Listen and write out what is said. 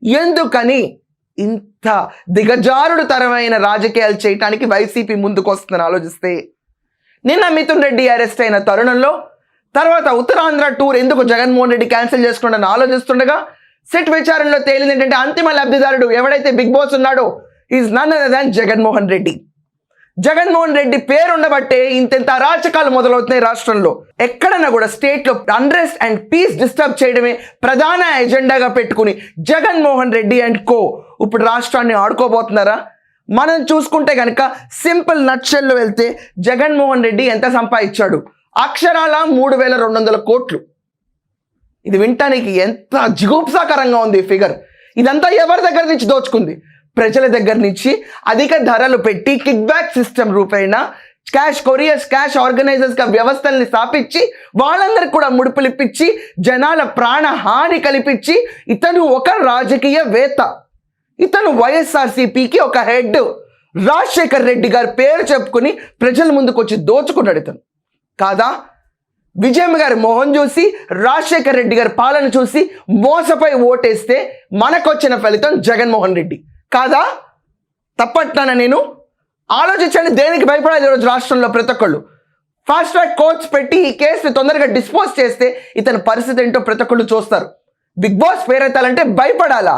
ఎందుకని ఇంత దిగజారుడు తరమైన రాజకీయాలు చేయటానికి వైసీపీ ముందుకు వస్తుందని ఆలోచిస్తే, నిన్న మిథున్ రెడ్డి అరెస్ట్ అయిన తరుణంలో తర్వాత ఉత్తరాంధ్ర టూర్ ఎందుకు జగన్మోహన్ రెడ్డి క్యాన్సిల్ చేసుకుంటానని ఆలోచిస్తుండగా సిట్ విచారణలో తేలింది ఏంటంటే అంతిమ లబ్ధిదారుడు ఎవడైతే బిగ్ బాస్ ఉన్నాడో is none other than Jaganmohan Reddy. Jaganmohan Reddy పేరు ఉండబట్టే ఇంతెంత అరాచకాలు మొదలవుతున్నాయి రాష్ట్రంలో. ఎక్కడన్నా కూడా స్టేట్లో అన్రెస్ట్ అండ్ పీస్ డిస్టర్బ్ చేయడమే ప్రధాన ఎజెండాగా పెట్టుకుని జగన్మోహన్ రెడ్డి అండ్ కో ఇప్పుడు రాష్ట్రాన్ని ఆడుకోబోతున్నారా? మనం చూసుకుంటే కనుక సింపుల్ నట్షెల్లో వెళ్తే జగన్మోహన్ రెడ్డి ఎంత సంపాదించాడు? అక్షరాల 3,200 కోట్లు. ఇది వింటానికి ఎంత జిగుప్సాకరంగా ఉంది ఈ ఫిగర్. ఇదంతా ఎవరి దగ్గర నుంచి దోచుకుంది? ప్రజల దగ్గర నుంచి అధిక ధరలు పెట్టి కిక్ బ్యాక్ సిస్టమ్ రూపేణ క్యాష్ కొరియర్స్, క్యాష్ ఆర్గనైజర్స్గా వ్యవస్థల్ని స్థాపించి వాళ్ళందరికీ కూడా ముడుపులు ఇప్పించి జనాల ప్రాణహాని కల్పించి ఇతను ఒక రాజకీయవేత్త. ఇతను వైఎస్ఆర్సీపీకి ఒక హెడ్. రాజశేఖర్ రెడ్డి గారి పేరు చెప్పుకుని ప్రజల ముందుకు వచ్చి దోచుకున్నాడు ఇతను కాదా? విజయమ్మ గారి మొహం చూసి, రాజశేఖర్ రెడ్డి గారి పాలన చూసి మోసపై ఓటేస్తే మనకొచ్చిన ఫలితం జగన్మోహన్ రెడ్డి కాదా? తప్పట్టానా నేను? ఆలోచించండి, దేనికి భయపడాలి ఈరోజు రాష్ట్రంలో ప్రతి ఒక్కళ్ళు? ఫాస్ట్ ట్రాక్ కోర్ట్స్ పెట్టి ఈ కేసుని తొందరగా డిస్పోజ్ చేస్తే ఇతని పరిస్థితి ఏంటో ప్రతి ఒక్కళ్ళు చూస్తారు. బిగ్ బాస్ పేరెత్తాలంటే భయపడాలా?